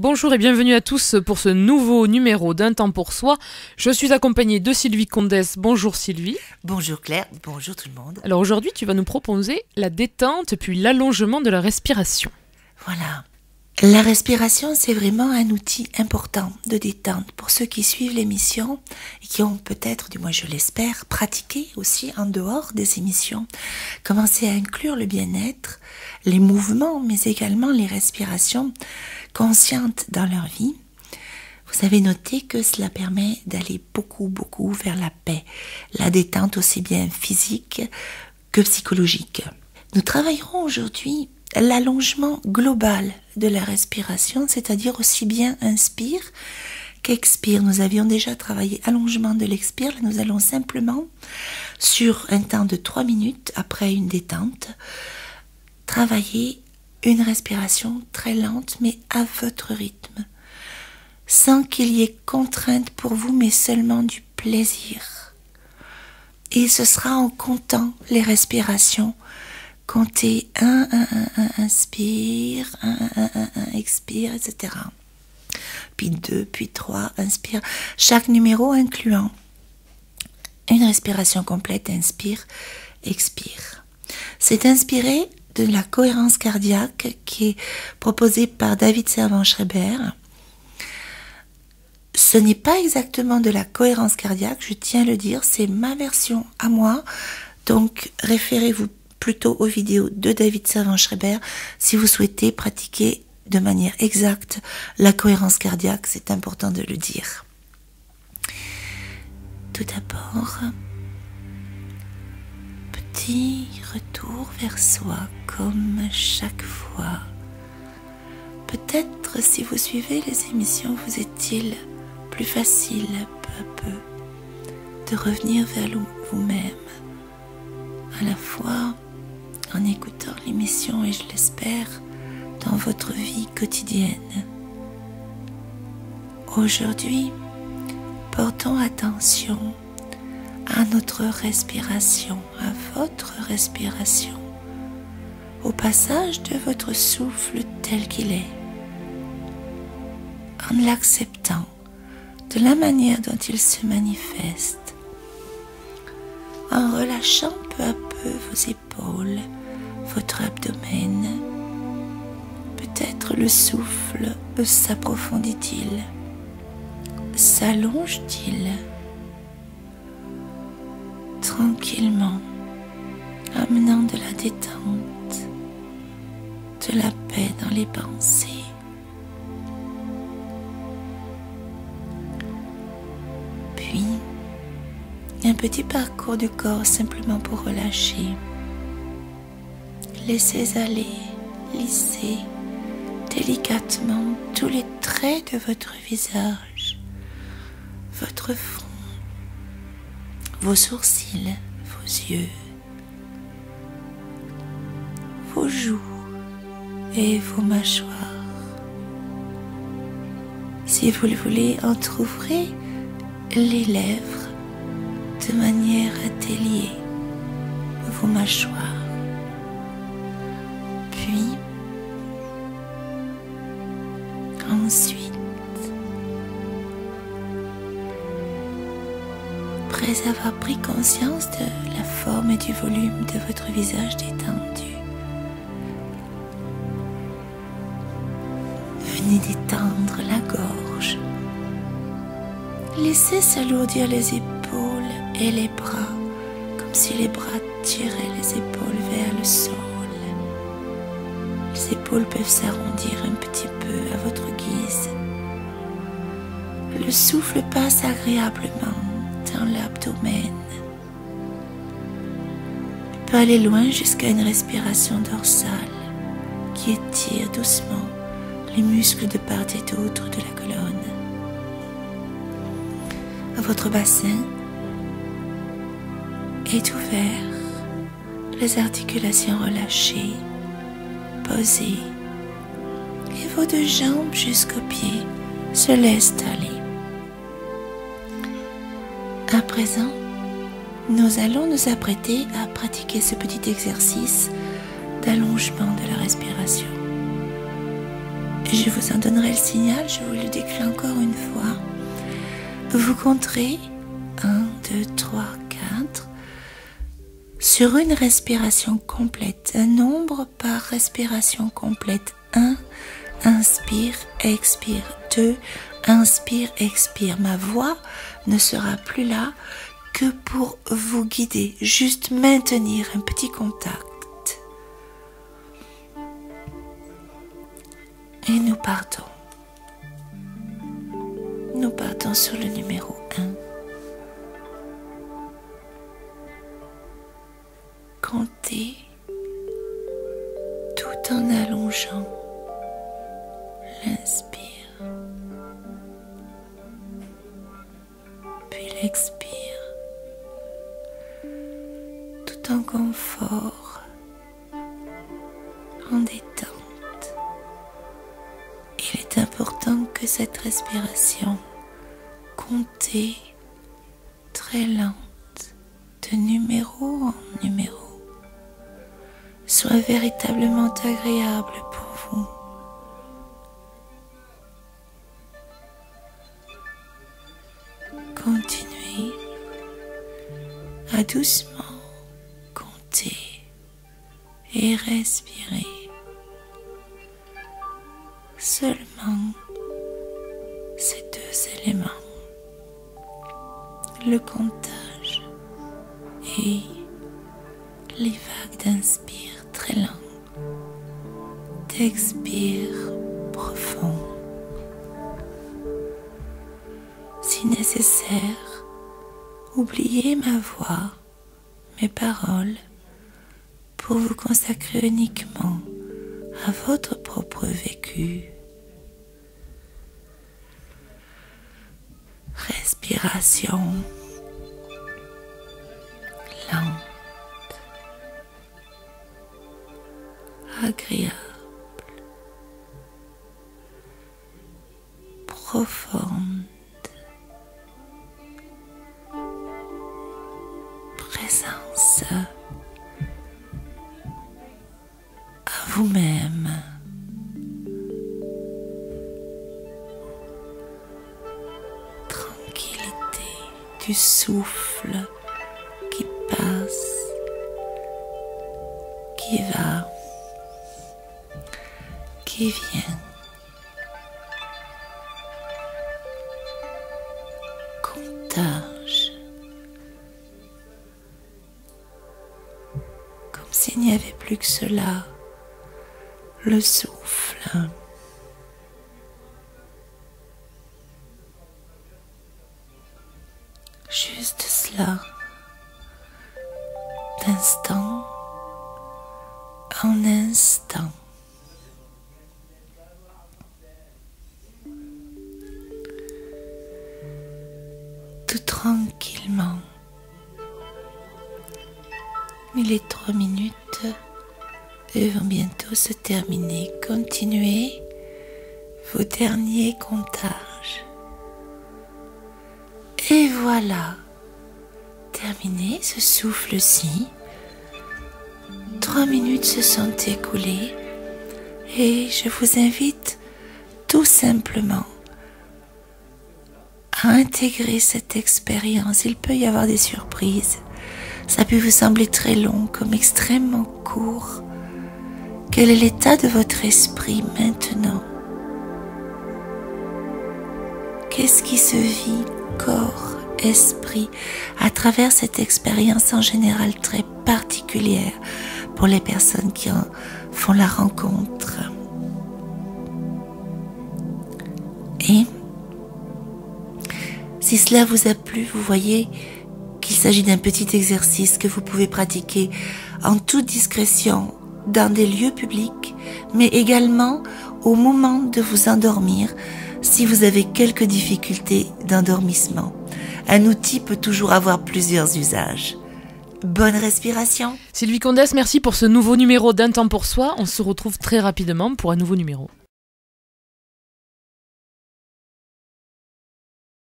Bonjour et bienvenue à tous pour ce nouveau numéro d'Un temps pour soi. Je suis accompagnée de Sylvie Condès. Bonjour Sylvie. Bonjour Claire, bonjour tout le monde. Alors aujourd'hui, tu vas nous proposer la détente puis l'allongement de la respiration. Voilà. La respiration, c'est vraiment un outil important de détente pour ceux qui suivent l'émission et qui ont peut-être, du moins je l'espère, pratiqué aussi en dehors des émissions, commencé à inclure le bien-être, les mouvements, mais également les respirations conscientes dans leur vie. Vous avez noté que cela permet d'aller beaucoup vers la paix, la détente aussi bien physique que psychologique. Nous travaillerons aujourd'hui l'allongement global de la respiration, c'est-à-dire aussi bien inspire qu'expire. Nous avions déjà travaillé allongement de l'expire, nous allons simplement, sur un temps de 3 minutes après une détente, travailler une respiration très lente mais à votre rythme, sans qu'il y ait contrainte pour vous mais seulement du plaisir. Et ce sera en comptant les respirations. Comptez 1, inspire, 1, expire, etc. Puis 2, puis 3, inspire. Chaque numéro incluant une respiration complète, inspire, expire. C'est inspiré de la cohérence cardiaque qui est proposée par David Servan-Schreiber. Ce n'est pas exactement de la cohérence cardiaque, je tiens à le dire, c'est ma version à moi. Donc référez-vous plutôt aux vidéos de David Servan-Schreiber si vous souhaitez pratiquer de manière exacte la cohérence cardiaque, c'est important de le dire. Tout d'abord, petit retour vers soi comme chaque fois. Peut-être si vous suivez les émissions, vous est-il plus facile peu à peu de revenir vers vous-même, à la fois en écoutant l'émission et je l'espère dans votre vie quotidienne. Aujourd'hui, portons attention à notre respiration, à votre respiration, au passage de votre souffle tel qu'il est, en l'acceptant de la manière dont il se manifeste, en relâchant peu à peu vos épaules, votre abdomen. Peut-être le souffle s'approfondit-il, s'allonge-t-il tranquillement, amenant de la détente, de la paix dans les pensées. Puis, un petit parcours du corps simplement pour relâcher. Laissez aller, lissez délicatement tous les traits de votre visage, votre front, vos sourcils, vos yeux, vos joues et vos mâchoires. Si vous le voulez, entr'ouvrez les lèvres de manière à délier vos mâchoires. Puis, ensuite, après avoir pris conscience de la forme et du volume de votre visage détendu, venez détendre la gorge. Laissez s'alourdir les épaules et les bras, comme si les bras tiraient les épaules vers le sol. Les épaules peuvent s'arrondir un petit peu à votre guise. Le souffle passe agréablement dans l'abdomen. Il peut aller loin jusqu'à une respiration dorsale qui étire doucement les muscles de part et d'autre de la colonne. Votre bassin est ouvert, les articulations relâchées, posées, et vos deux jambes jusqu'aux pieds se laissent aller. À présent, nous allons nous apprêter à pratiquer ce petit exercice d'allongement de la respiration. Je vous en donnerai le signal, je vous le décris encore une fois. Vous compterez 1, 2, 3, 4 sur une respiration complète, un nombre par respiration complète. 1, inspire, expire. 2, inspire, expire. Ma voix ne sera plus là que pour vous guider, juste maintenir un petit contact. Et nous partons. Nous partons sur le numéro 1. Comptez tout en allongeant l'inspire, puis l'expire, tout en confort, en détente. Il est important que cette respiration, comptée, très lente, de numéro en numéro, soit véritablement agréable pour vous. Continuez à doucement compter et respirer. Seulement ces deux éléments, le comptage et les vagues d'inspire très lent, d'expire profond. Si nécessaire, oubliez ma voix, mes paroles, pour vous consacrer uniquement à votre propre vécu. Respiration lente, agréable, profonde, présence à vous-même. Du souffle qui passe, qui va, qui vient. Comptage. Comme s'il n'y avait plus que cela, le souffle. Juste cela, d'instant en instant. Tout tranquillement. Les 3 minutes vont bientôt se terminer. Continuez vos derniers comptages. Et voilà, terminé ce souffle-ci. 3 minutes se sont écoulées et je vous invite tout simplement à intégrer cette expérience. Il peut y avoir des surprises. Ça peut vous sembler très long, comme extrêmement court. Quel est l'état de votre esprit maintenant? Qu'est-ce qui se vit, corps, esprit, à travers cette expérience en général très particulière pour les personnes qui en font la rencontre? Et si cela vous a plu, vous voyez qu'il s'agit d'un petit exercice que vous pouvez pratiquer en toute discrétion dans des lieux publics, mais également au moment de vous endormir si vous avez quelques difficultés d'endormissement. Un outil peut toujours avoir plusieurs usages. Bonne respiration. Sylvie Condès, merci pour ce nouveau numéro d'Un temps pour soi. On se retrouve très rapidement pour un nouveau numéro.